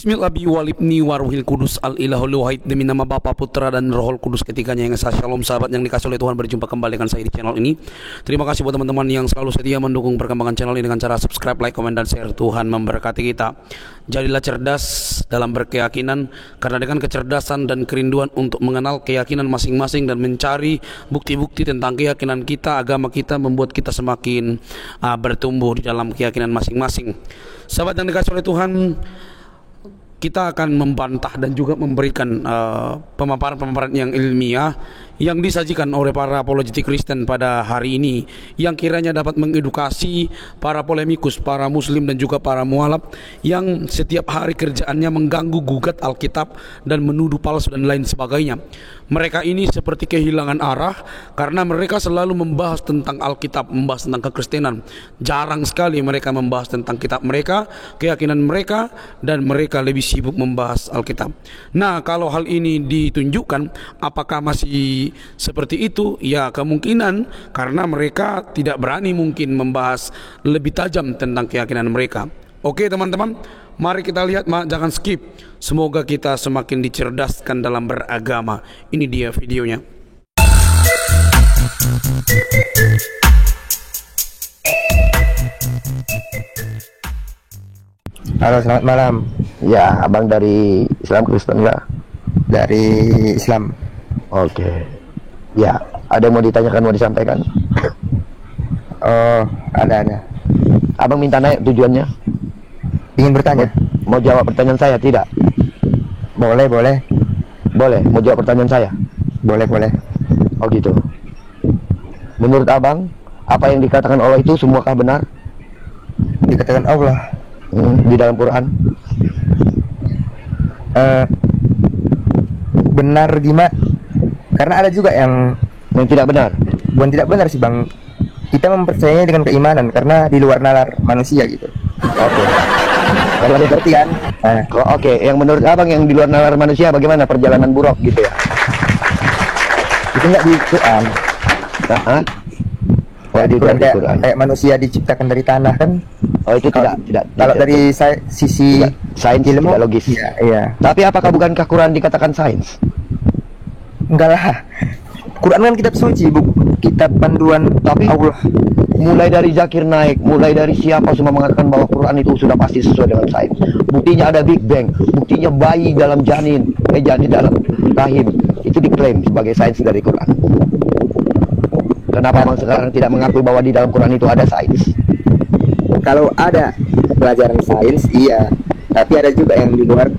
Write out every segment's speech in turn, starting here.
Bismillahirrahmanirrahim waruhil kudus al-ilahul wahid demi nama Bapa, Putra dan Rohul Kudus ketiganya yang esa. Shalom sahabat yang dikasih oleh Tuhan, berjumpa kembali dengan saya di channel ini. Terima kasih buat teman-teman yang selalu setia mendukung perkembangan channel ini dengan cara subscribe, like, komen, dan share. Tuhan memberkati kita. Jadilah cerdas dalam berkeyakinan, karena dengan kecerdasan dan kerinduan untuk mengenal keyakinan masing-masing dan mencari bukti-bukti tentang keyakinan kita, agama kita, membuat kita semakin bertumbuh di dalam keyakinan masing-masing. Sahabat yang dikasih oleh Tuhan, kita akan membantah dan juga memberikan pemaparan-pemaparan yang ilmiah yang disajikan oleh para apologetik Kristen pada hari ini, yang kiranya dapat mengedukasi para polemikus, para muslim dan juga para mualaf yang setiap hari kerjaannya mengganggu gugat Alkitab dan menuduh palsu dan lain sebagainya. Mereka ini seperti kehilangan arah karena mereka selalu membahas tentang Alkitab, membahas tentang kekristenan. Jarang sekali mereka membahas tentang kitab mereka, keyakinan mereka, dan mereka lebih sibuk membahas Alkitab. Nah, kalau hal ini ditunjukkan, apakah masih seperti itu? Ya, kemungkinan karena mereka tidak berani mungkin membahas lebih tajam tentang keyakinan mereka. Oke teman-teman, mari kita lihat, jangan skip. Semoga kita semakin dicerdaskan dalam beragama. Ini dia videonya. Halo, selamat malam. Ya, abang dari Islam Kristen enggak? Dari Islam. Oke. Ya, ada yang mau ditanyakan, mau disampaikan? Oh, ada. Abang minta naik, tujuannya? Ingin bertanya? Mau jawab pertanyaan saya, tidak? Boleh. Boleh, mau jawab pertanyaan saya? Boleh. Oh gitu. Menurut abang, apa yang dikatakan Allah itu semuakah benar? Dikatakan Allah Di dalam Quran? Benar gimana? Karena ada juga yang tidak benar. Bukan tidak benar sih bang. Kita mempercayainya dengan keimanan karena di luar nalar manusia gitu. Oke. Kalau seperti kan? Oke, yang menurut abang yang di luar nalar manusia bagaimana, perjalanan buruk gitu ya? Itu nggak di Quran. Di Quran. Kayak manusia diciptakan dari tanah kan? Oh, itu tidak. Kalau dari sisi sains ilmu, tidak logis. Iya. Tapi apakah bukankah Quran dikatakan sains? Enggak lah. Quran kan kitab suci, kitab panduan Allah. Mulai dari Zakir Naik, mulai dari siapa semua mengatakan bahwa Quran itu sudah pasti sesuai dengan sains. Buktinya ada Big Bang, buktinya bayi dalam janin dalam rahim itu diklaim sebagai sains dari Quran. Kenapa memang sekarang tidak mengakui bahwa di dalam Quran itu ada sains? Kalau ada pelajaran sains, iya. Tapi ada juga yang di luar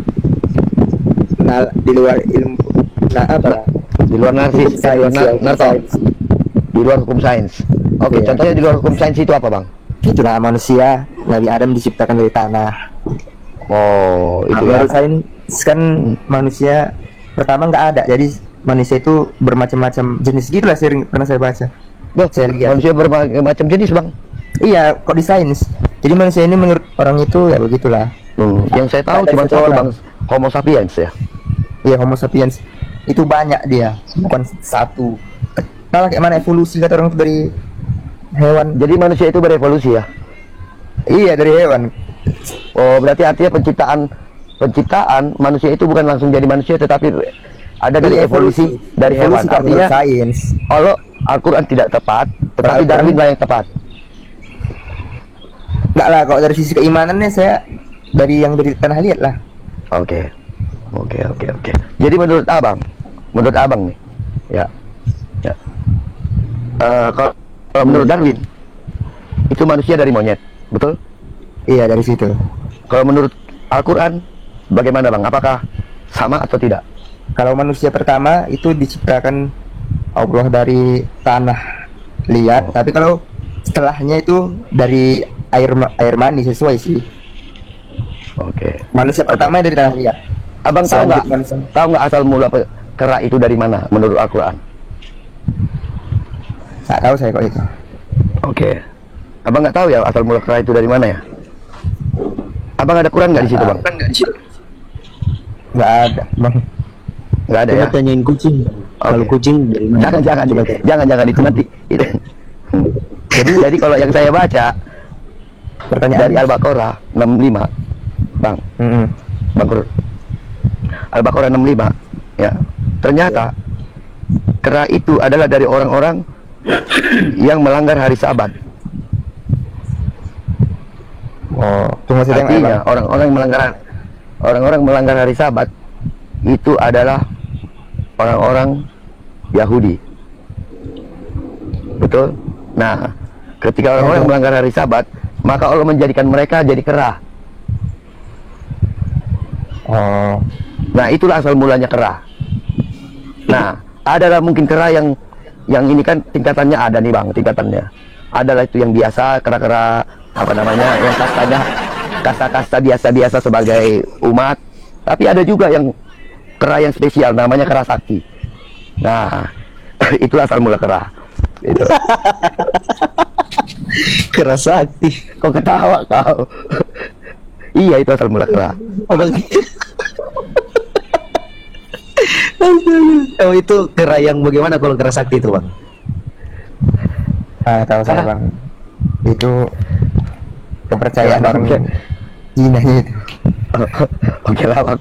ilmu, di luar narsis, di luar hukum sains. Oke, iya. Contohnya di luar hukum sains itu apa, bang? Itulah manusia, Nabi Adam diciptakan dari tanah. Oh, itu menurut sains kan manusia pertama nggak ada, jadi manusia itu bermacam-macam jenis gitulah, sering pernah saya baca. Saya lihat manusia berbagai macam jenis, bang. Iya, kok di sains. Jadi manusia ini menurut orang itu ya begitulah. Yang saya tahu cuma satu, bang, Homo sapiens ya. Iya, Homo sapiens. Itu banyak dia, bukan satu. Nah, kayak mana evolusi kata orang itu dari hewan. Jadi manusia itu berevolusi ya? Iya, dari hewan. Oh, berarti artinya penciptaan manusia itu bukan langsung jadi manusia, tetapi ada dari evolusi dari hewan. Artinya sains. Kalau Al-Quran tidak tepat, tetapi Darwin lah yang tepat. Enggak lah, kalau dari sisi keimanannya saya dari tanah liat lah. Oke. Jadi menurut abang nih, ya. Kalau menurut Darwin itu manusia dari monyet, betul? Iya, dari situ. Kalau menurut Al-Quran bagaimana, bang? Apakah sama atau tidak? Kalau manusia pertama itu diciptakan Allah dari tanah liat, tapi kalau setelahnya itu dari air mani, sesuai sih. Oke. Manusia pertama dari tanah liat. Abang tahu nggak asal mula kera itu dari mana menurut Al-Quran? Nggak tahu saya kok itu. Oke. Abang nggak tahu ya asal mula kera itu dari mana ya? Abang ada Quran nggak di situ, bang? Nggak ada, bang. Nggak ada ya? Tanyain kucing. Kalau kucing dari mana? Jangan itu nanti. Jadi kalau yang saya baca pertanyaan dari Al-Baqarah 65, bang. Al-Baqarah 65 ya. Ternyata kera itu adalah dari orang-orang yang melanggar hari Sabat. Oh, tunggu saya tengok ya, Artinya Bang. orang-orang melanggar hari Sabat itu adalah orang-orang Yahudi. Betul? Nah, ketika orang-orang melanggar hari Sabat, maka Allah menjadikan mereka jadi kera. Oh, Nah, itulah asal mulanya kera. Nah, adalah mungkin kera yang ini kan tingkatannya ada nih Bang, tingkatannya. Adalah itu yang biasa, kera-kera apa namanya, yang kastanya kasta-kasta biasa-biasa sebagai umat. Tapi ada juga yang kera yang spesial, namanya kera sakti. Nah, itulah asal mula kera. Itu. Kera sakti. Kok ketawa kau? Iya, itu asal mula kera. Oh, itu kera yang bagaimana kalau kera sakti itu, Bang? tahu saya, Bang. Itu kepercayaan orang Cina itu. Oke lah Bang.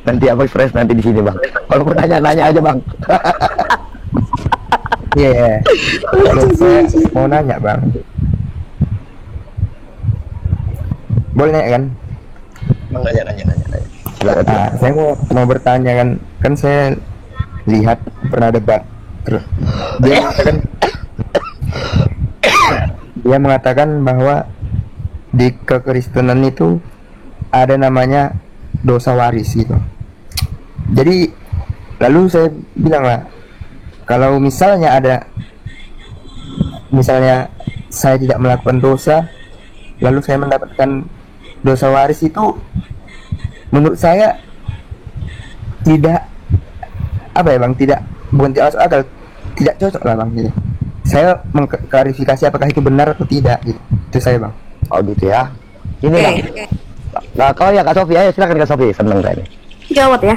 Nanti apa fresh nanti di sini Bang. Kalau mau nanya-nanya aja Bang. Iya. Terus saya mau nanya, Bang. Boleh nanya kan? Bang nanya. Silakan. Nah, saya mau bertanya kan saya lihat pernah debat. Terus dia mengatakan bahwa di kekristenan itu ada namanya dosa waris gitu. Jadi lalu saya bilang lah, kalau misalnya saya tidak melakukan dosa, lalu saya mendapatkan dosa waris itu, menurut saya tidak apa ya Bang, bukan tidak masuk akal, tidak cocok lah Bang gitu. Saya mengklarifikasi apakah itu benar atau tidak gitu. Itu saya Bang. Oh gitu ya. Ini Bang. Nah, kau ya Kak Sofi, ayo silakan Kak Sofi, senang saya nih. Jawab ya.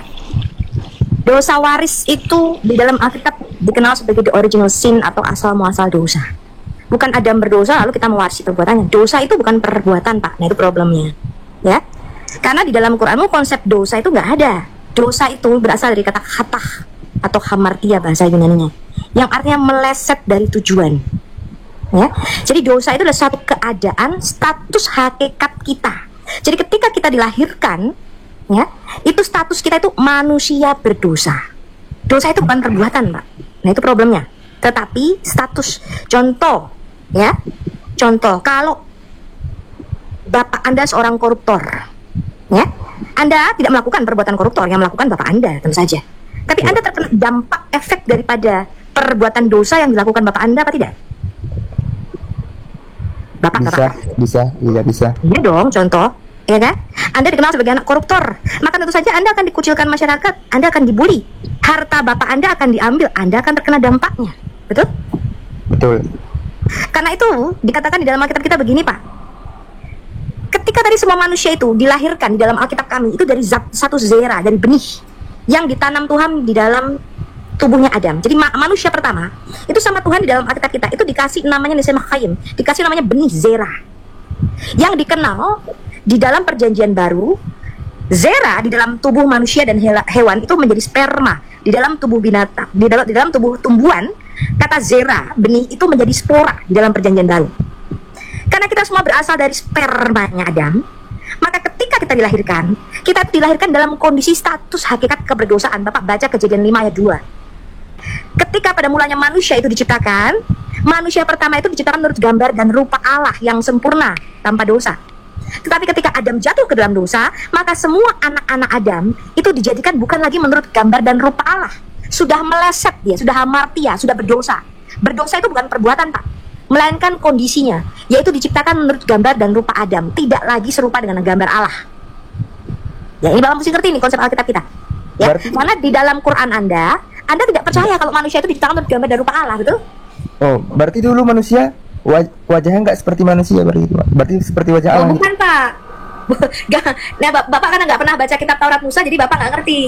Dosa waris itu di dalam Alkitab dikenal sebagai the original sin atau asal muasal dosa. Bukan Adam berdosa lalu kita mewarisi perbuatannya. Dosa itu bukan perbuatan, Pak. Nah, itu problemnya. Ya. Karena di dalam Quranmu konsep dosa itu nggak ada. Dosa itu berasal dari kata khatah atau hamartia bahasa Yunaninya, yang artinya meleset dari tujuan. Ya. Jadi dosa itu adalah suatu keadaan, status hakikat kita. Jadi ketika kita dilahirkan, ya, itu status kita itu manusia berdosa. Dosa itu bukan perbuatan, Pak. Nah, itu problemnya. Tetapi status. Contoh, ya. Contoh, kalau bapak Anda seorang koruptor, ya, Anda tidak melakukan perbuatan koruptor, yang melakukan bapak Anda, tentu saja. Tapi Anda terkena dampak efek daripada perbuatan dosa yang dilakukan bapak Anda apa tidak? Bisa. Iya dong, contoh, ya kan? Anda dikenal sebagai anak koruptor, maka tentu saja Anda akan dikucilkan masyarakat, Anda akan dibully, harta bapak Anda akan diambil, Anda akan terkena dampaknya, betul? Betul. Karena itu dikatakan di dalam Alkitab kita begini, Pak. Ketika tadi semua manusia itu dilahirkan di dalam Alkitab kami itu dari satu zera, dari benih yang ditanam Tuhan di dalam tubuhnya Adam. Jadi manusia pertama itu sama Tuhan di dalam Alkitab kita itu dikasih namanya Nesema Chaim, dikasih namanya benih zera. Yang dikenal di dalam perjanjian baru, zera di dalam tubuh manusia dan hewan itu menjadi sperma. Di dalam tubuh binatang, di dalam tubuh tumbuhan, kata zera, benih itu menjadi spora di dalam perjanjian baru. Karena kita semua berasal dari spermanya Adam, maka ketika kita dilahirkan dalam kondisi status hakikat keberdosaan. Bapak baca Kejadian 5 ayat 2. Ketika pada mulanya manusia itu diciptakan, manusia pertama itu diciptakan menurut gambar dan rupa Allah yang sempurna, tanpa dosa. Tetapi ketika Adam jatuh ke dalam dosa, maka semua anak-anak Adam itu dijadikan bukan lagi menurut gambar dan rupa Allah. Sudah meleset dia, sudah hamartia, sudah berdosa. Berdosa itu bukan perbuatan, Pak, melainkan kondisinya, yaitu diciptakan menurut gambar dan rupa Adam, tidak lagi serupa dengan gambar Allah. Ya, ini Bapak mesti ngerti nih konsep Alkitab kita. Ya, karena di dalam Quran Anda tidak percaya kalau manusia itu diciptakan menurut gambar dan rupa Allah, betul? Oh, berarti dulu manusia wajahnya nggak seperti manusia berarti seperti wajah Allah. Bukan, Pak. Nah, Bapak karena nggak pernah baca kitab Taurat Musa, jadi Bapak nggak ngerti.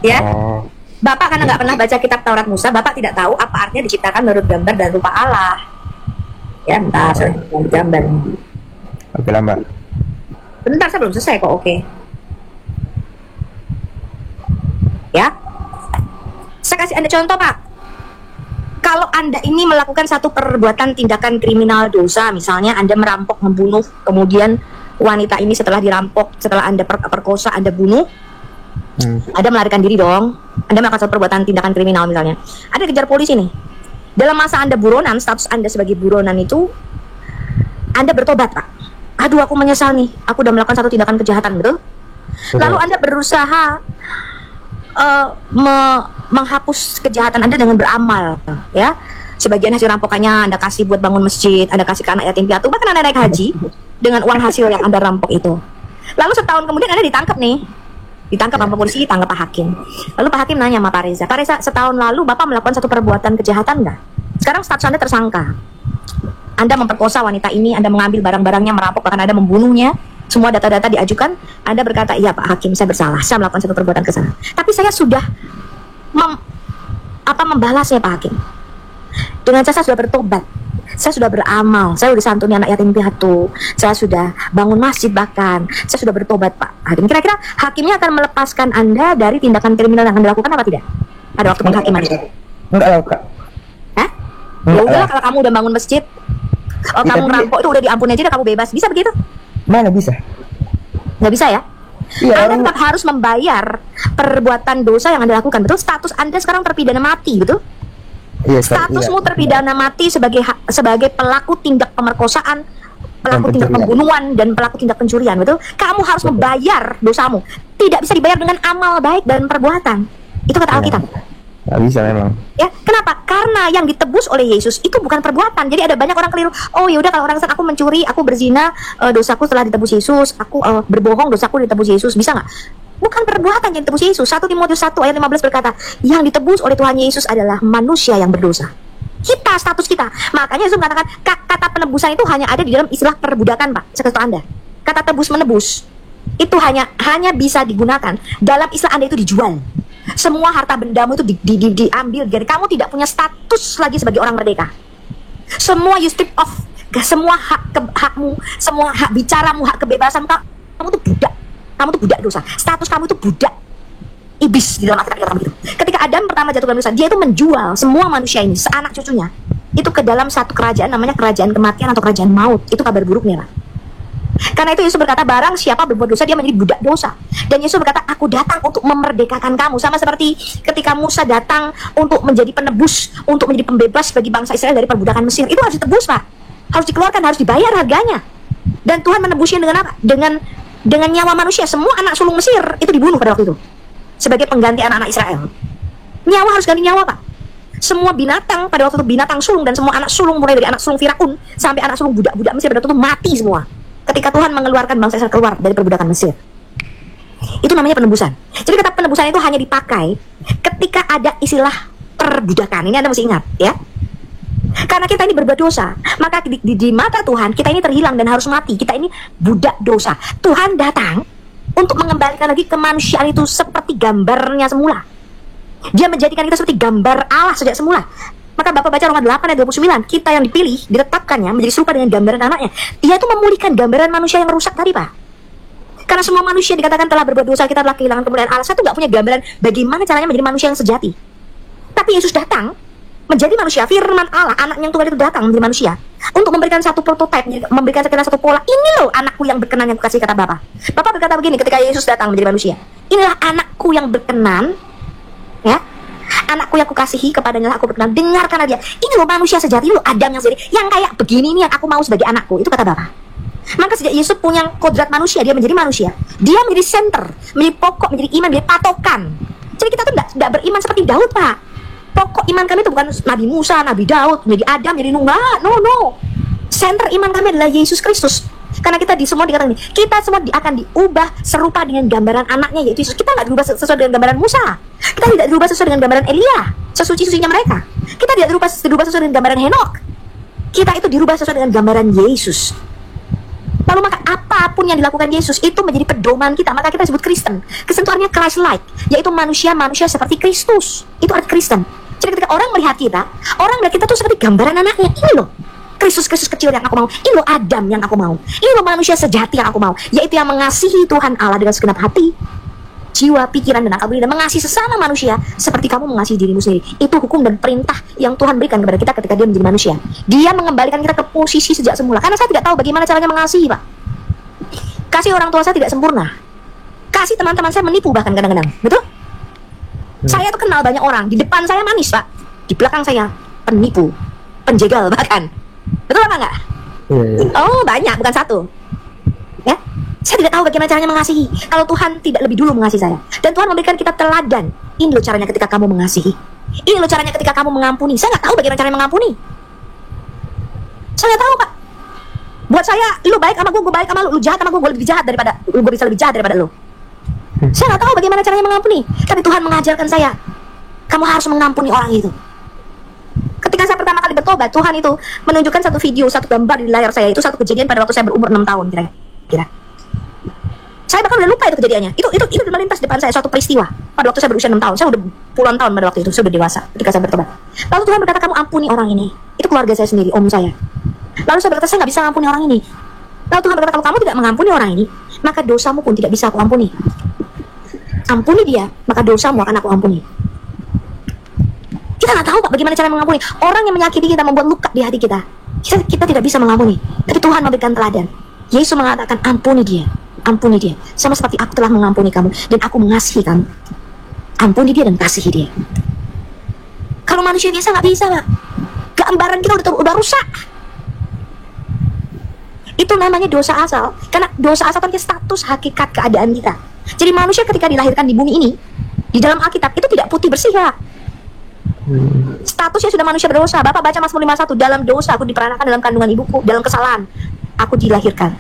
Ya. Oh. Bapak karena nggak pernah baca kitab Taurat Musa, Bapak tidak tahu apa artinya diciptakan menurut gambar dan rupa Allah. Ya, entah gambar. Oke lah, Mbak. Bentar, saya belum selesai kok. Oke. Ya. Saya kasih Anda contoh, Pak. Kalau Anda ini melakukan satu perbuatan tindakan kriminal dosa, misalnya Anda merampok, membunuh, kemudian wanita ini setelah dirampok, setelah Anda perkosa, Anda bunuh, Anda melarikan diri dong. Anda melakukan satu perbuatan tindakan kriminal misalnya. Anda kejar polisi nih. Dalam masa Anda buronan, status Anda sebagai buronan itu, Anda bertobat, Pak. Aduh, aku menyesal nih, aku udah melakukan satu tindakan kejahatan, betul? Lalu Anda berusaha menghapus kejahatan Anda dengan beramal, ya. Sebagian hasil rampokannya Anda kasih buat bangun masjid, Anda kasih ke anak yatim piatu, bahkan Anda naik haji dengan uang hasil yang Anda rampok itu. Lalu setahun kemudian Anda ditangkap nih, ditangkap sama polisi, ditangkap Pak Hakim. Lalu Pak Hakim nanya sama Pak Reza, setahun lalu Bapak melakukan satu perbuatan kejahatan nggak? Sekarang status Anda tersangka. Anda memperkosa wanita ini, Anda mengambil barang-barangnya, merampok, bahkan Anda membunuhnya. Semua data-data diajukan, Anda berkata, iya Pak Hakim, saya bersalah, saya melakukan satu perbuatan kesalahan. Tapi saya sudah membalasnya Pak Hakim. Dengan saya sudah bertobat, saya sudah beramal, saya sudah disantuni anak yatim piatu, saya sudah bangun masjid bahkan, saya sudah bertobat Pak Hakim. Kira-kira hakimnya akan melepaskan Anda dari tindakan kriminal yang Anda lakukan apa tidak? Pada waktu penghakiman itu? Enggak lah, Kak. Hah? Ya udahlah, kalau kamu udah bangun masjid, kamu rampok itu udah diampuni aja, kamu bebas, bisa begitu? Mana bisa? Nggak bisa ya? Iya, Anda tetap harus membayar perbuatan dosa yang Anda lakukan, betul? Status Anda sekarang terpidana mati, betul? Iya, Statusmu terpidana mati sebagai pelaku tindak pemerkosaan, pelaku tindak pembunuhan, dan pelaku tindak pencurian, betul? Kamu harus membayar dosamu. Tidak bisa dibayar dengan amal baik dan perbuatan. Itu kata Alkitab. Nggak bisa memang. Ya, kenapa? Karena yang ditebus oleh Yesus itu bukan perbuatan. Jadi ada banyak orang keliru. Oh ya udah, kalau orang aku mencuri, aku berzina, dosaku telah ditebus Yesus. Aku berbohong, dosaku ditebus Yesus. Bisa nggak? Bukan perbuatan yang ditebus Yesus. 1 Timotius 1 ayat 15 berkata, yang ditebus oleh Tuhan Yesus adalah manusia yang berdosa. Kita, status kita. Makanya Yesus mengatakan kata penebusan itu hanya ada di dalam istilah perbudakan, Pak. Saya kasih tahu Anda. Kata tebus menebus itu hanya bisa digunakan dalam istilah Anda itu dijual. Semua harta bendamu itu diambil dari kamu, tidak punya status lagi sebagai orang merdeka. Semua you strip off, semua hakmu, semua hak bicaramu, hak kebebasan kamu itu budak. Kamu itu budak dosa. Status kamu itu budak iblis di dalam Alkitab itu. Ketika Adam pertama jatuh dalam dosa, dia itu menjual semua manusia ini, seanak cucunya, itu ke dalam satu kerajaan namanya kerajaan kematian atau kerajaan maut. Itu kabar buruknya, Pak. Karena itu Yesus berkata, barang siapa berbuat dosa, dia menjadi budak dosa. Dan Yesus berkata, aku datang untuk memerdekakan kamu. Sama seperti ketika Musa datang untuk menjadi penebus, untuk menjadi pembebas bagi bangsa Israel dari perbudakan Mesir. Itu harus ditebus, Pak. Harus dikeluarkan, harus dibayar harganya. Dan Tuhan menebusnya dengan apa? Dengan nyawa manusia. Semua anak sulung Mesir itu dibunuh pada waktu itu sebagai pengganti anak-anak Israel. Nyawa harus ganti nyawa, Pak. Semua binatang pada waktu itu, binatang sulung dan semua anak sulung, mulai dari anak sulung Firaun sampai anak sulung budak-budak Mesir pada waktu itu mati semua ketika Tuhan mengeluarkan bangsa Israel keluar dari perbudakan Mesir. Itu namanya penebusan. Jadi kata penebusan itu hanya dipakai ketika ada istilah perbudakan. Ini Anda mesti ingat, ya. Karena kita ini berbuat dosa, maka di mata Tuhan kita ini terhilang dan harus mati. Kita ini budak dosa. Tuhan datang untuk mengembalikan lagi kemanusiaan itu seperti gambarnya semula. Dia menjadikan kita seperti gambar Allah sejak semula. Maka Bapak baca Roma 8 ayat 29, kita yang dipilih, ditetapkannya menjadi serupa dengan gambaran anaknya. Dia itu memulihkan gambaran manusia yang rusak tadi, Pak. Karena semua manusia dikatakan telah berbuat dosa, kita telah kehilangan kemuliaan Allah. Saya tuh gak punya gambaran bagaimana caranya menjadi manusia yang sejati. Tapi Yesus datang menjadi manusia, firman Allah, anaknya yang Tuhan itu datang menjadi manusia untuk memberikan satu prototipe, memberikan sekitar satu pola. Ini loh anakku yang berkenan yang kukasih, kata Bapak. Bapak berkata begini ketika Yesus datang menjadi manusia, inilah anakku yang berkenan, ya, anakku yang kukasihi, kepadanya aku berkenan, dengarkanlah dia. Ini loh manusia sejati, loh Adam yang sejati, yang kayak begini ini yang aku mau sebagai anakku. Itu kata Bapak. Maka sejak Yesus punya kodrat manusia, dia menjadi manusia, dia menjadi center, menjadi pokok, menjadi iman, menjadi patokan. Jadi kita tuh tidak beriman seperti Daud, Pak. Pokok iman kami itu bukan Nabi Musa, Nabi Daud, menjadi Adam, menjadi Nuh. No. Center iman kami adalah Yesus Kristus. Karena kita semua dikatakan ini, kita semua akan diubah serupa dengan gambaran anaknya, yaitu Yesus. Kita nggak dirubah sesuai dengan gambaran Musa. Kita tidak dirubah sesuai dengan gambaran Elia, sesuci-sucinya mereka. Kita tidak dirubah sesuai dengan gambaran Henok. Kita itu dirubah sesuai dengan gambaran Yesus. Lalu maka apapun yang dilakukan Yesus itu menjadi pedoman kita. Maka kita sebut Kristen. Kristen itu artinya Christ-like, yaitu manusia seperti Kristus. Itu arti Kristen. Jadi ketika orang melihat kita, orang melihat kita tuh seperti gambaran anaknya. Ini loh, Kristus kecil yang aku mau. Ini loh Adam yang aku mau. Ini loh manusia sejati yang aku mau. Yaitu yang mengasihi Tuhan Allah dengan segenap hati, jiwa, pikiran, dan akal budi, dan mengasihi sesama manusia seperti kamu mengasihi dirimu sendiri. Itu hukum dan perintah yang Tuhan berikan kepada kita ketika dia menjadi manusia. Dia mengembalikan kita ke posisi sejak semula. Karena saya tidak tahu bagaimana caranya mengasihi, Pak. Kasih orang tua saya tidak sempurna. Kasih teman-teman saya menipu bahkan kadang-kadang. Betul? Saya tuh kenal banyak orang. Di depan saya manis, Pak. Di belakang saya penipu, penjegal bahkan. Betul apa enggak? Oh, banyak, bukan satu. Ya, saya tidak tahu bagaimana caranya mengasihi. Kalau Tuhan tidak lebih dulu mengasihi saya, dan Tuhan memberikan kita teladan. Ini loh caranya ketika kamu mengasihi. Ini loh caranya ketika kamu mengampuni. Saya nggak tahu bagaimana caranya mengampuni. Saya nggak tahu, Pak. Buat saya, lu baik sama gue baik sama lu jahat sama gue lebih jahat daripada gue bisa lebih jahat daripada lu. Saya nggak tahu bagaimana caranya mengampuni, tapi Tuhan mengajarkan saya, kamu harus mengampuni orang itu. Ketika saya pertama kali bertobat, Tuhan itu menunjukkan satu video, satu gambar di layar saya. Itu satu kejadian pada waktu saya berumur 6 tahun kira-kira. Saya bahkan udah lupa itu kejadiannya. Itu melintas depan saya, suatu peristiwa pada waktu saya berusia 6 tahun. Saya udah puluhan tahun pada waktu itu, saya udah dewasa ketika saya bertobat. Lalu Tuhan berkata, kamu ampuni orang ini. Itu keluarga saya sendiri, om saya. Lalu saya berkata, saya nggak bisa mengampuni orang ini. Lalu Tuhan berkata, kalau kamu tidak mengampuni orang ini, maka dosamu pun tidak bisa aku ampuni. Ampuni dia, maka dosamu akan aku ampuni. Kita nggak tahu, Pak, bagaimana cara mengampuni. Orang yang menyakiti kita, membuat luka di hati kita, kita tidak bisa mengampuni. Tapi Tuhan memberikan teladan. Yesus mengatakan, ampuni dia, sama seperti aku telah mengampuni kamu dan aku mengasihi kamu. Ampuni dia dan kasihi dia. Kalau manusia biasa nggak bisa, Pak. Gambaran kita udah rusak. Itu namanya dosa asal. Karena dosa asal kan status hakikat keadaan kita. Jadi manusia ketika dilahirkan di bumi ini, di dalam Alkitab itu tidak putih bersih, ya. Statusnya sudah manusia berdosa. Bapak baca Mazmur 51, dalam dosa aku diperanakan dalam kandungan ibuku, dalam kesalahan aku dilahirkan.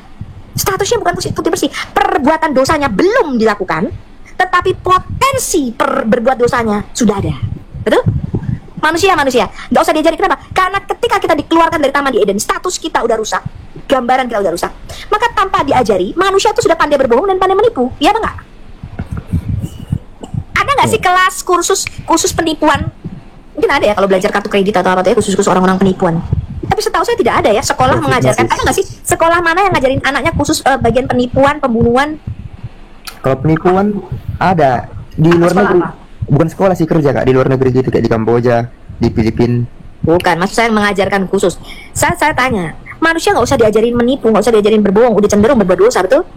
Statusnya bukan putih bersih. Perbuatan dosanya belum dilakukan, tetapi potensi berbuat dosanya sudah ada. Betul? Manusia nggak usah diajari. Kenapa? Karena ketika kita dikeluarkan dari Taman di Eden, status kita udah rusak, gambaran kita udah rusak. Maka tanpa diajari, manusia itu sudah pandai berbohong dan pandai menipu. Iya apa enggak? Ada nggak sih kelas khusus penipuan? Mungkin ada ya kalau belajar kartu kredit atau apa tuh ya, khusus orang-orang penipuan. Tapi setahu saya tidak ada ya sekolah mengajarkan. Ada nggak sih sekolah mana yang ngajarin anaknya khusus bagian penipuan, pembunuhan? Kalau penipuan ada di luar negeri. Bukan sekolah sih, kerja Kak, di luar negeri gitu, kayak di Kamboja, di Filipina. Bukan, maksud saya mengajarkan khusus. Saya tanya, manusia nggak usah diajarin menipu, nggak usah diajarin berbohong, udah cenderung berbuat dosa, betul?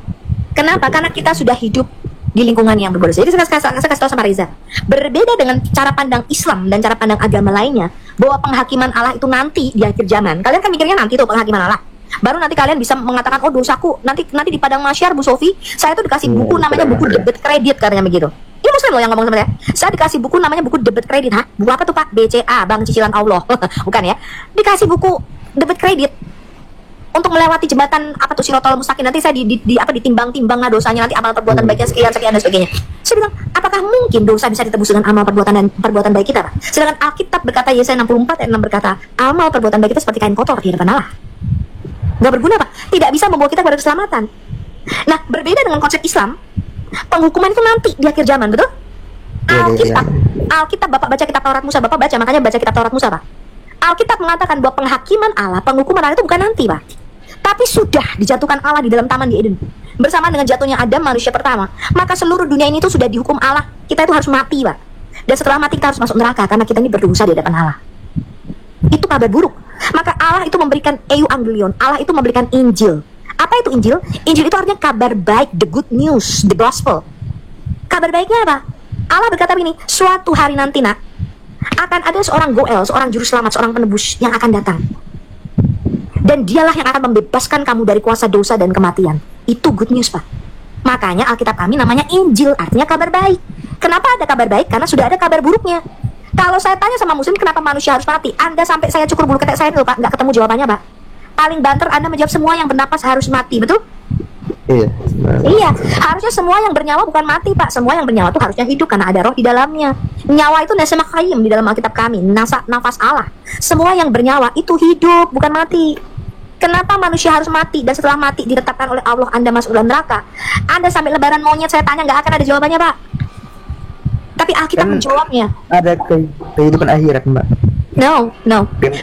Kenapa? Karena kita sudah hidup di lingkungan yang berbuat dosa. Jadi saya kasih tahu sama Reza, berbeda dengan cara pandang Islam dan cara pandang agama lainnya, bahwa penghakiman Allah itu nanti di akhir zaman. Kalian kan mikirnya nanti tuh penghakiman Allah. Baru nanti kalian bisa mengatakan, oh dosaku nanti di padang mahsyar, Bu Sofi, saya tuh dikasih buku namanya buku debit kredit, katanya begitu. Ini Muslim loh yang ngomong sama saya. Saya dikasih buku namanya buku debit kredit. Hah? Buku apa tuh, Pak? BCA, Bank Cicilan Allah. Bukan ya? Dikasih buku debit kredit untuk melewati jembatan apa tuh Sirotol Mustaqim. Nanti saya ditimbang-timbang lah dosanya, nanti amal perbuatan baiknya sekian dan sebagainya. Saya bilang, apakah mungkin dosa bisa ditebus dengan amal perbuatan baik kita, Pak? Sedangkan Alkitab berkata, Yesaya 64 ayat 6 berkata, amal perbuatan baik kita seperti kain kotor di hadapan Allah. Gak berguna, Pak. Tidak bisa membawa kita kepada keselamatan. Nah, berbeda dengan konsep Islam, penghukuman itu nanti di akhir zaman, betul? Alkitab, Bapak baca kitab Taurat Musa, Bapak baca, makanya baca kitab Taurat Musa, Pak. Alkitab mengatakan bahwa penghakiman Allah, penghukuman Allah itu bukan nanti, Pak. Tapi sudah dijatuhkan Allah di dalam Taman di Eden. Bersamaan dengan jatuhnya Adam, manusia pertama, maka seluruh dunia ini itu sudah dihukum Allah. Kita itu harus mati, Pak. Dan setelah mati kita harus masuk neraka karena kita ini berdosa di hadapan Allah. Itu kabar buruk. Maka Allah itu memberikan euangelion, Allah itu memberikan Injil. Apa itu Injil? Injil itu artinya kabar baik, the good news, the gospel. Kabar baiknya apa? Allah berkata begini, suatu hari nanti nak, akan ada seorang Goel, seorang juru selamat, seorang penebus yang akan datang. Dan dialah yang akan membebaskan kamu dari kuasa dosa dan kematian. Itu good news, Pak. Makanya Alkitab kami namanya Injil, artinya kabar baik. Kenapa ada kabar baik? Karena sudah ada kabar buruknya. Kalau saya tanya sama Muslim, kenapa manusia harus mati? Anda sampai saya cukur bulu ketek saya dulu, Pak, nggak ketemu jawabannya, Pak. Paling banter Anda menjawab semua yang bernapas harus mati, betul? Iya, harusnya semua yang bernyawa bukan mati, Pak. Semua yang bernyawa itu harusnya hidup karena ada roh di dalamnya. Nyawa itu nasma khayyim di dalam Alkitab kami, nafas Allah. Semua yang bernyawa itu hidup, bukan mati. Kenapa manusia harus mati dan setelah mati ditetapkan oleh Allah Anda masuk dalam neraka? Anda sampai lebaran monyet saya tanya nggak akan ada jawabannya, Pak. Tapi Alkitab menjawabnya. Ada kehidupan akhirat, Mbak. No.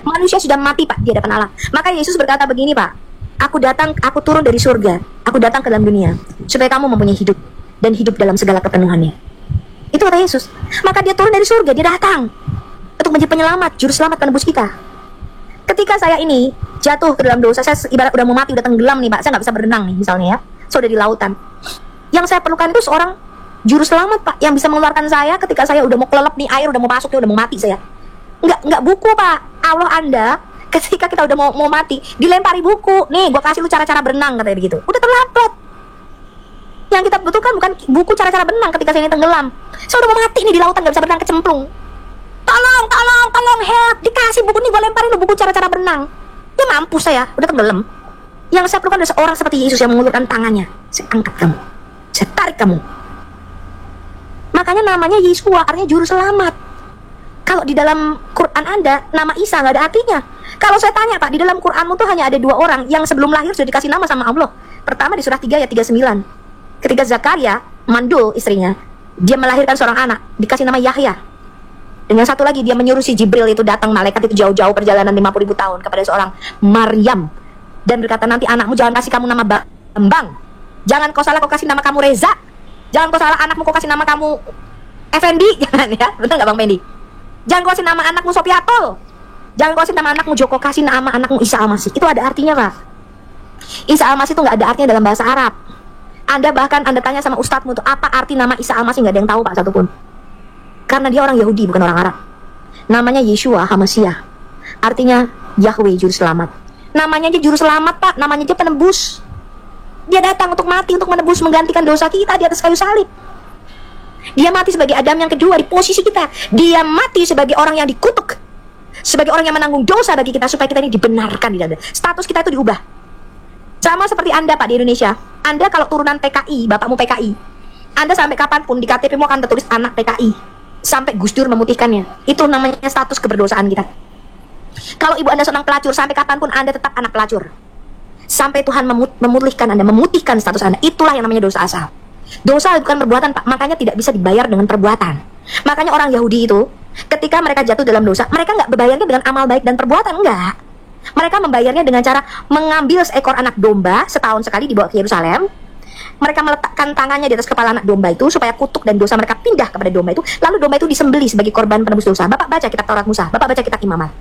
Manusia sudah mati Pak di hadapan Allah. Maka Yesus berkata begini Pak, aku turun dari surga, aku datang ke dalam dunia supaya kamu mempunyai hidup dan hidup dalam segala kepenuhannya. Itu kata Yesus. Maka dia turun dari surga, dia datang untuk menjadi penyelamat, juru selamat penebus kita. Ketika saya ini jatuh ke dalam dosa, saya ibarat udah mau mati, udah tenggelam nih Pak, saya nggak bisa berenang nih misalnya ya, saya udah di lautan. Yang saya perlukan itu seorang juru selamat Pak, yang bisa mengeluarkan saya ketika saya udah mau kelelep nih, air udah mau masuk, udah mau mati saya. Nggak buku Pak. Allah Anda ketika kita udah mau mati dilempari buku, nih gua kasih lu cara-cara berenang katanya begitu, udah terlambat. Yang kita butuhkan bukan buku cara-cara berenang ketika saya ini tenggelam. Saya udah mau mati nih di lautan, nggak bisa berenang, kecemplung. Tolong help, dikasih buku nih, gua lemparin lu buku cara-cara berenang. Ya mampus saya, udah tenggelam. Yang saya perlukan adalah seorang seperti Yesus yang mengulurkan tangannya. Saya angkat kamu, saya tarik kamu. Makanya namanya Yeshua, artinya juru selamat. Kalau di dalam Quran Anda, nama Isa nggak ada artinya. Kalau saya tanya Pak, di dalam Quranmu tuh hanya ada 2 orang yang sebelum lahir sudah dikasih nama sama Allah. Pertama di surah 3 ayat 39. Ketika Zakaria mandul istrinya, dia melahirkan seorang anak, dikasih nama Yahya. Dan yang satu lagi, dia menyuruh si Jibril itu datang, malaikat itu jauh-jauh perjalanan 50.000 tahun kepada seorang Maryam. Dan berkata, nanti anakmu jangan kasih kamu nama Bambang. Jangan kau salah kau kasih nama kamu Reza. Jangan kau salah anakmu kau kasih nama kamu Effendi. Jangan ya, betul nggak Bang Fendi? Jangan kau kasih nama anakmu Sopiatol. Jangan kau kasih nama anakmu Joko, kasih nama anakmu Isa Al-Masih. Itu ada artinya Pak. Isa Al-Masih itu nggak ada artinya dalam bahasa Arab. Anda tanya sama ustadzmu itu apa arti nama Isa Al-Masih, nggak ada yang tahu Pak satupun. Karena dia orang Yahudi bukan orang Arab. Namanya Yeshua HaMashiach, artinya Yahweh juru selamat. Namanya aja juru selamat Pak, namanya aja penebus. Dia datang untuk mati, untuk menebus, menggantikan dosa kita di atas kayu salib. Dia mati sebagai Adam yang kedua di posisi kita. Dia mati sebagai orang yang dikutuk, sebagai orang yang menanggung dosa bagi kita, supaya kita ini dibenarkan di dalam. Status kita itu diubah. Sama seperti Anda Pak di Indonesia. Anda kalau turunan PKI, bapakmu PKI, Anda sampai kapanpun di KTP-mu akan tertulis anak PKI, sampai Gus Dur memutihkannya. Itu namanya status keberdosaan kita. Kalau ibu Anda seorang pelacur, sampai kapanpun Anda tetap anak pelacur, sampai Tuhan memulihkan Anda, memutihkan status Anda. Itulah yang namanya dosa asal. Dosa bukan perbuatan Pak, makanya tidak bisa dibayar dengan perbuatan. Makanya orang Yahudi itu ketika mereka jatuh dalam dosa, mereka nggak membayarnya dengan amal baik dan perbuatan, enggak. Mereka membayarnya dengan cara mengambil seekor anak domba, setahun sekali dibawa ke Yerusalem. Mereka meletakkan tangannya di atas kepala anak domba itu supaya kutuk dan dosa mereka pindah kepada domba itu. Lalu domba itu disembelih sebagai korban penebus dosa. Bapak baca kitab Taurat Musa, Bapak baca kitab Imamat.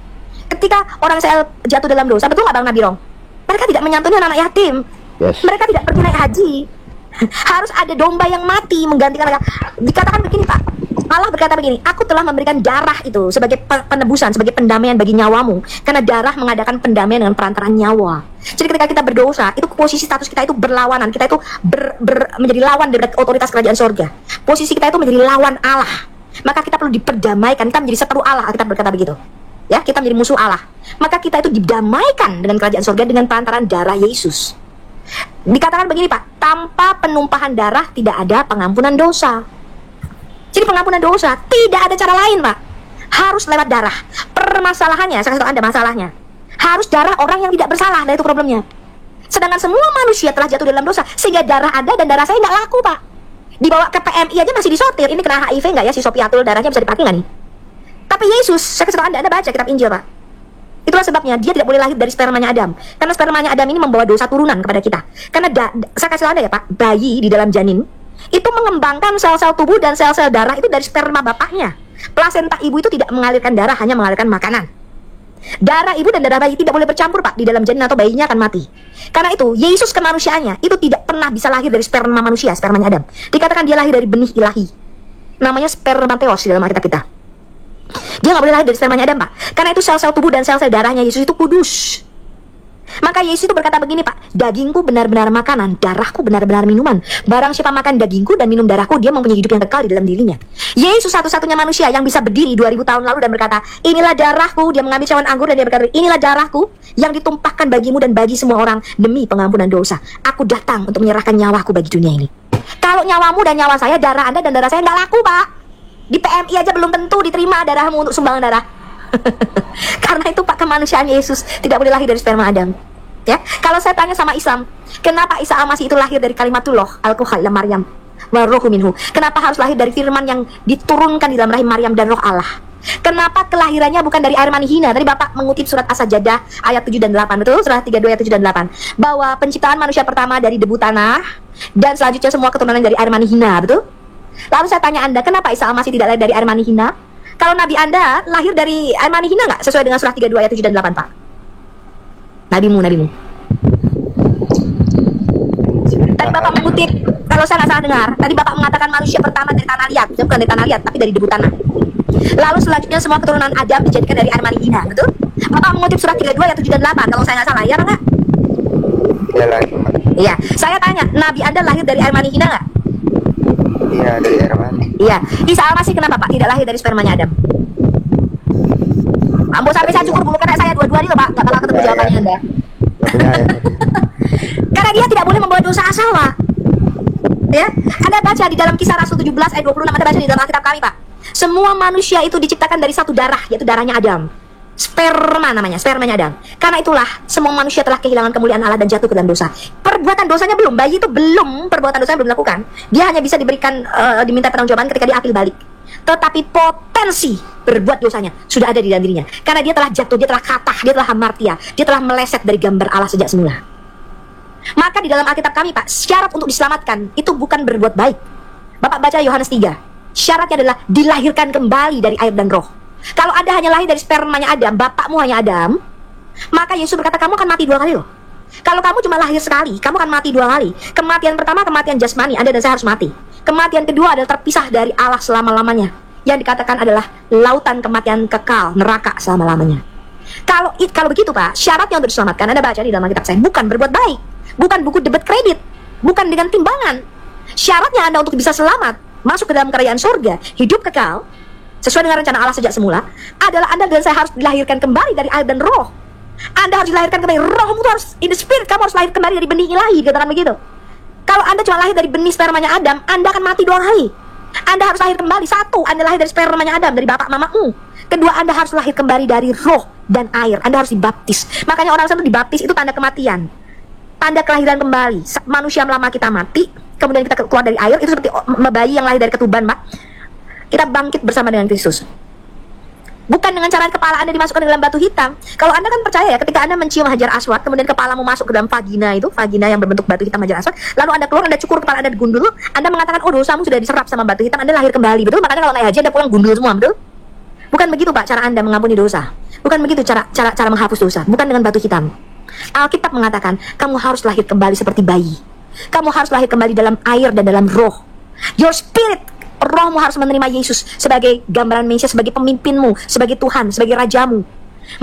Ketika orang Israel jatuh dalam dosa, betul nggak Bang Nabi Rong? Mereka tidak menyantuni anak yatim. Yes. Mereka tidak pergi naik haji. Harus ada domba yang mati menggantikan mereka. Dikatakan begini Pak, Allah berkata begini, aku telah memberikan darah itu sebagai penebusan, sebagai pendamaian bagi nyawamu. Karena darah mengadakan pendamaian dengan perantaraan nyawa. Jadi ketika kita berdosa, itu posisi status kita itu berlawanan. Kita itu menjadi lawan dari otoritas kerajaan sorga. Posisi kita itu menjadi lawan Allah. Maka kita perlu diperdamaikan, kita menjadi seteru Allah, kita berkata begitu. Ya, kita menjadi musuh Allah. Maka kita itu didamaikan dengan kerajaan sorga dengan perantaraan darah Yesus. Dikatakan begini Pak, tanpa penumpahan darah tidak ada pengampunan dosa. Jadi pengampunan dosa tidak ada cara lain Pak, harus lewat darah. Permasalahannya, saya kasih tahu Anda masalahnya, harus darah orang yang tidak bersalah. Nah itu problemnya. Sedangkan semua manusia telah jatuh dalam dosa, sehingga darah ada dan darah saya nggak laku Pak. Dibawa ke PMI aja masih disortir, ini kena HIV nggak ya si Sopiatul, darahnya bisa dipakai nggak nih? Tapi Yesus, saya kasih tahu Anda baca kitab Injil Pak. Itulah sebabnya dia tidak boleh lahir dari spermanya Adam. Karena spermanya Adam ini membawa dosa turunan kepada kita. Karena saya kasih tahu Anda ya Pak, bayi di dalam janin itu mengembangkan sel-sel tubuh dan sel-sel darah itu dari sperma bapaknya. Plasenta ibu itu tidak mengalirkan darah, hanya mengalirkan makanan. Darah ibu dan darah bayi tidak boleh bercampur Pak di dalam janin atau bayinya akan mati. Karena itu Yesus kemanusiaannya itu tidak pernah bisa lahir dari sperma manusia, spermanya Adam. Dikatakan dia lahir dari benih ilahi. Namanya spermateos di dalam Alkitab kita. Dia nggak boleh lahir dari spermanya Adam Pak. Karena itu sel-sel tubuh dan sel-sel darahnya Yesus itu kudus. Maka Yesus itu berkata begini Pak, dagingku benar-benar makanan, darahku benar-benar minuman. Barang siapa makan dagingku dan minum darahku, dia mempunyai hidup yang kekal di dalam dirinya. Yesus satu-satunya manusia yang bisa berdiri 2000 tahun lalu dan berkata, inilah darahku. Dia mengambil cawan anggur dan dia berkata, inilah darahku yang ditumpahkan bagimu dan bagi semua orang demi pengampunan dosa. Aku datang untuk menyerahkan nyawaku bagi dunia ini. Kalau nyawamu dan nyawa saya, darah Anda dan darah saya nggak laku Pak. Di PMI aja belum tentu diterima darahmu untuk sumbangan darah. Karena itu Pak, kemanusiaan Yesus tidak boleh lahir dari sperma Adam. Ya, kalau saya tanya sama Islam, kenapa Isa Al-Masih itu lahir dari kalimatullah Al-Quhal Maryam wa ruhu minhu? Kenapa harus lahir dari firman yang diturunkan di dalam rahim Maryam dan roh Allah? Kenapa kelahirannya bukan dari air mani hina? Tadi Bapak mengutip surat As-Sajdah ayat 7 dan 8, betul? Surah 32 ayat 7 dan 8. Bahwa penciptaan manusia pertama dari debu tanah dan selanjutnya semua keturunan dari air mani hina, betul? Lalu saya tanya Anda, kenapa Isa Al-Masih tidak lahir dari air mani hina? Kalau Nabi Anda lahir dari air mani hina nggak? Sesuai dengan surah 32 ayat 7 dan 8, Pak. Nabimu. Tadi Bapak mengutip, kalau saya nggak salah dengar, tadi Bapak mengatakan manusia pertama dari tanah liat, bukan dari tanah liat, tapi dari debu tanah. Lalu selanjutnya semua keturunan Adam dijadikan dari air mani hina, betul? Bapak mengutip surat 32 ayat 7 dan 8, kalau saya nggak salah, ya nggak? Ya lagi. Iya, saya tanya, Nabi Anda lahir dari air mani hina nggak? Iya, dari air mani. Iya, Isa Al-Masih kenapa Pak tidak lahir dari spermanya Adam? Ambo sampai saya cukur bulu kena saya dua-dua nih loh Pak, nggak bakal ketemu jawabannya Anda. Karena dia tidak boleh membawa dosa asal Pak. Ya, Anda baca di dalam Kisah Rasul 17 ayat 26, Anda baca di dalam Alkitab kami Pak. Semua manusia itu diciptakan dari satu darah, yaitu darahnya Adam. Sperma namanya, spermanya Adam. Karena itulah semua manusia telah kehilangan kemuliaan Allah dan jatuh ke dalam dosa. Perbuatan dosanya belum, bayi itu belum, perbuatan dosanya belum dilakukan. Dia hanya bisa diberikan, diminta pertanggungjawaban ketika dia akil balik. Tetapi potensi berbuat dosanya sudah ada di dalam dirinya. Karena dia telah jatuh, dia telah katah, dia telah hamartia, dia telah meleset dari gambar Allah sejak semula. Maka di dalam Alkitab kami Pak, syarat untuk diselamatkan itu bukan berbuat baik. Bapak baca Yohanes 3, syaratnya adalah dilahirkan kembali dari air dan roh. Kalau Anda hanya lahir dari spermanya Adam, bapakmu hanya Adam, maka Yesus berkata kamu akan mati 2 kali loh. Kalau kamu cuma lahir sekali, kamu akan mati 2 kali. Kematian pertama, kematian jasmani, Anda dan saya harus mati. Kematian kedua adalah terpisah dari Allah selama-lamanya, yang dikatakan adalah lautan kematian kekal, neraka selama-lamanya. Kalau begitu Pak, syaratnya untuk diselamatkan, Anda baca di dalam Alkitab saya, bukan berbuat baik, bukan buku debit kredit, bukan dengan timbangan. Syaratnya Anda untuk bisa selamat, masuk ke dalam kerajaan surga, hidup kekal sesuai dengan rencana Allah sejak semula, adalah Anda dan saya harus dilahirkan kembali dari air dan roh. Anda harus dilahirkan kembali, rohmu itu harus in the spirit, kamu harus lahir kembali dari benih ilahi, katakan begitu. Kalau Anda cuma lahir dari benih spermanya Adam, Anda akan mati 2 kali. Anda harus lahir kembali, 1, Anda lahir dari spermanya Adam, dari bapak mamamu. Kedua, Anda harus lahir kembali dari roh dan air, Anda harus dibaptis. Makanya orang Islam itu dibaptis, itu tanda kematian, tanda kelahiran kembali. Manusia lama kita mati, kemudian kita keluar dari air, itu seperti bayi yang lahir dari ketuban Pak. Kita bangkit bersama dengan Kristus. Bukan dengan cara kepala Anda dimasukkan ke dalam batu hitam. Kalau Anda kan percaya ya, ketika Anda mencium hajar aswad, kemudian kepalamu masuk ke dalam vagina itu, vagina yang berbentuk batu hitam hajar aswad, lalu Anda keluar, Anda cukur kepala Anda digundul, Anda mengatakan, oh dosamu sudah diserap sama batu hitam, Anda lahir kembali, betul? Makanya kalau naik haji Anda pulang gundul semua, betul? Bukan begitu Pak cara Anda mengampuni dosa. Bukan begitu cara menghapus dosa. Bukan dengan batu hitam. Alkitab mengatakan, kamu harus lahir kembali seperti bayi. Kamu harus lahir kembali dalam air dan dalam roh. Your spirit, rohmu harus menerima Yesus sebagai gambaran Mesias, sebagai pemimpinmu, sebagai Tuhan, sebagai rajamu.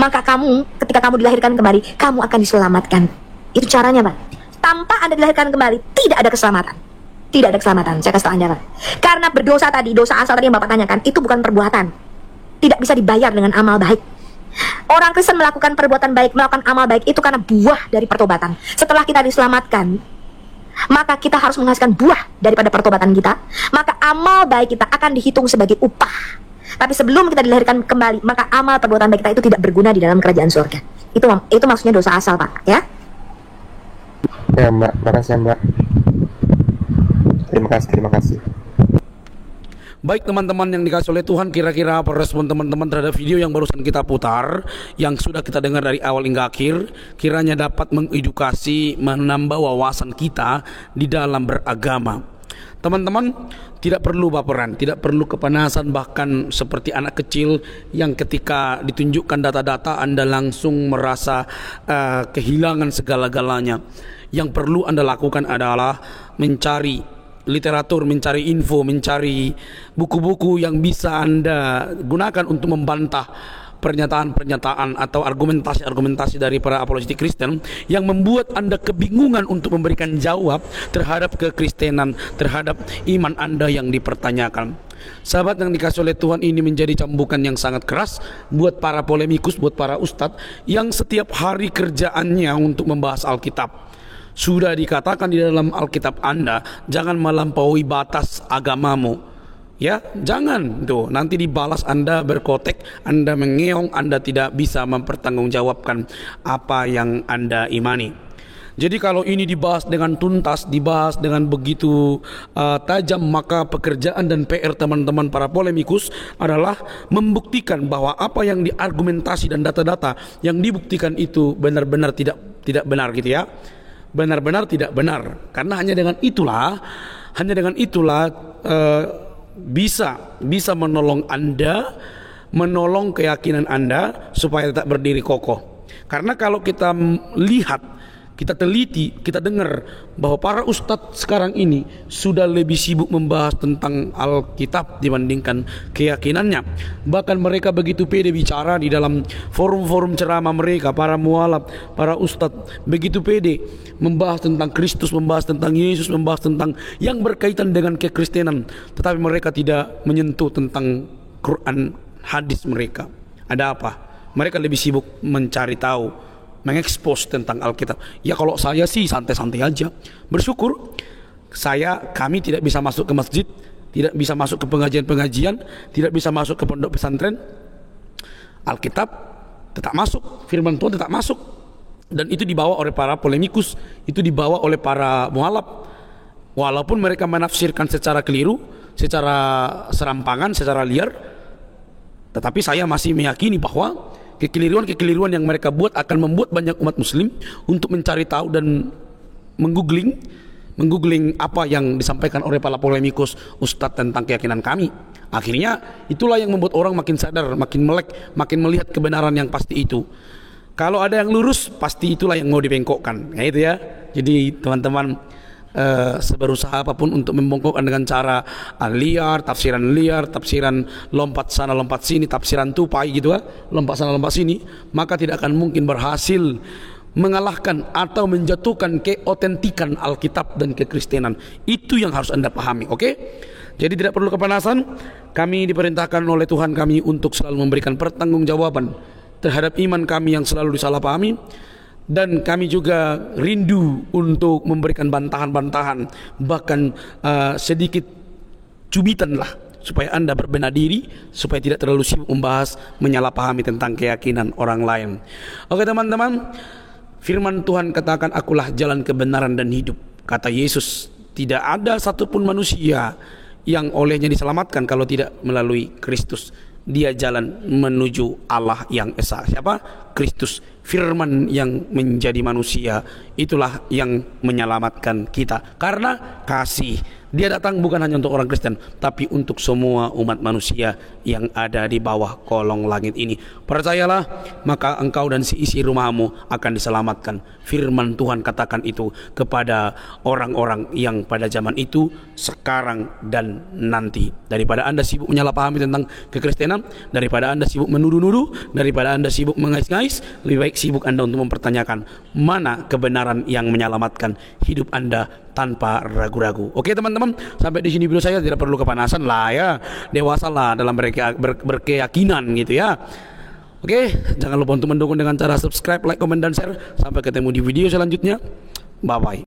Maka kamu, ketika kamu dilahirkan kembali, kamu akan diselamatkan. Itu caranya Pak. Tanpa Anda dilahirkan kembali, tidak ada keselamatan. Tidak ada keselamatan, saya kasih tahu Anda Pak. Karena berdosa tadi, dosa asal tadi yang Bapak tanyakan, itu bukan perbuatan. Tidak bisa dibayar dengan amal baik. Orang Kristen melakukan perbuatan baik, melakukan amal baik, itu karena buah dari pertobatan. Setelah kita diselamatkan, maka kita harus menghasilkan buah daripada pertobatan kita. Maka amal baik kita akan dihitung sebagai upah. Tapi sebelum kita dilahirkan kembali, maka amal perbuatan baik kita itu tidak berguna di dalam kerajaan surga. Itu maksudnya dosa asal Pak, ya? Ya Mbak, makasih Mbak. Terima kasih. Baik teman-teman yang dikasih oleh Tuhan, kira-kira apa respon teman-teman terhadap video yang barusan kita putar, yang sudah kita dengar dari awal hingga akhir, kiranya dapat mengedukasi, menambah wawasan kita di dalam beragama. Teman-teman, tidak perlu baperan, tidak perlu kepanasan, bahkan seperti anak kecil yang ketika ditunjukkan data-data Anda langsung merasa kehilangan segala-galanya. Yang perlu Anda lakukan adalah mencari literatur, mencari info, mencari buku-buku yang bisa Anda gunakan untuk membantah pernyataan-pernyataan atau argumentasi-argumentasi dari para apologetik Kristen yang membuat Anda kebingungan untuk memberikan jawab terhadap kekristenan, terhadap iman Anda yang dipertanyakan. Sahabat yang dikasih oleh Tuhan, ini menjadi cambukan yang sangat keras buat para polemikus, buat para ustadz yang setiap hari kerjaannya untuk membahas Alkitab. Sudah dikatakan di dalam Alkitab Anda, jangan melampaui batas agamamu. Ya, jangan tuh, nanti dibalas Anda berkotek, Anda mengeong, Anda tidak bisa mempertanggungjawabkan apa yang Anda imani. Jadi kalau ini dibahas dengan tuntas, dibahas dengan begitu tajam, maka pekerjaan dan PR teman-teman para polemikus adalah membuktikan bahwa apa yang diargumentasi dan data-data yang dibuktikan itu benar-benar tidak benar gitu ya. Benar-benar tidak benar. Karena hanya dengan itulah bisa menolong Anda, menolong keyakinan Anda supaya tetap berdiri kokoh. Karena kalau kita lihat, kita teliti, kita dengar bahwa para ustadz sekarang ini sudah lebih sibuk membahas tentang Alkitab dibandingkan keyakinannya. Bahkan mereka begitu pede bicara di dalam forum-forum ceramah mereka, para mualaf, para ustadz begitu pede membahas tentang Kristus, membahas tentang Yesus, membahas tentang yang berkaitan dengan kekristenan, tetapi mereka tidak menyentuh tentang Quran, hadis mereka. Ada apa? Mereka lebih sibuk mencari tahu, mengekspos tentang Alkitab. Ya kalau saya sih santai-santai aja. Bersyukur kami tidak bisa masuk ke masjid, tidak bisa masuk ke pengajian-pengajian, tidak bisa masuk ke pondok pesantren. Alkitab tetap masuk, firman Tuhan tetap masuk. Dan itu dibawa oleh para polemikus, itu dibawa oleh para mualaf. Walaupun mereka menafsirkan secara keliru, secara serampangan, secara liar, tetapi saya masih meyakini bahwa kekeliruan yang mereka buat akan membuat banyak umat muslim untuk mencari tahu dan menggoogling apa yang disampaikan oleh para polemikus ustadz tentang keyakinan kami. Akhirnya itulah yang membuat orang makin sadar, makin melek, makin melihat kebenaran yang pasti itu. Kalau ada yang lurus, pasti itulah yang mau dibengkokkan. Nah itu ya. Jadi teman-teman, seberusaha apapun untuk membongkokkan dengan cara liar, tafsiran lompat sana lompat sini, tafsiran tupai gitu ya, lompat sana lompat sini, maka tidak akan mungkin berhasil mengalahkan atau menjatuhkan keotentikan Alkitab dan kekristenan. Itu yang harus Anda pahami, oke? Jadi tidak perlu kepanasan. Kami diperintahkan oleh Tuhan kami untuk selalu memberikan pertanggungjawaban terhadap iman kami yang selalu disalahpahami. Dan kami juga rindu untuk memberikan bantahan-bantahan, bahkan sedikit cubitan lah, supaya Anda berbenah diri, supaya tidak terlalu sibuk membahas, menyalahpahami tentang keyakinan orang lain. Oke teman-teman, firman Tuhan katakan, akulah jalan kebenaran dan hidup. Kata Yesus, tidak ada satupun manusia yang olehnya diselamatkan kalau tidak melalui Kristus. Dia jalan menuju Allah yang esa. Siapa? Kristus, firman yang menjadi manusia. Itulah yang menyelamatkan kita. Karena kasih. Dia datang bukan hanya untuk orang Kristen, tapi untuk semua umat manusia yang ada di bawah kolong langit ini. Percayalah, maka engkau dan seisi rumahmu akan diselamatkan. Firman Tuhan katakan itu kepada orang-orang yang pada zaman itu, sekarang dan nanti. Daripada Anda sibuk menyalahpahami tentang kekristenan, daripada Anda sibuk menuduh-nuduh, daripada Anda sibuk mengais-ngais, lebih baik sibuk Anda untuk mempertanyakan mana kebenaran yang menyelamatkan hidup Anda tanpa ragu-ragu. Oke teman-teman, sampai di sini video saya, tidak perlu kepanasan lah ya. Dewasalah dalam berkeyakinan gitu ya. Oke, jangan lupa untuk mendukung dengan cara subscribe, like, komen, dan share. Sampai ketemu di video selanjutnya. Bye bye.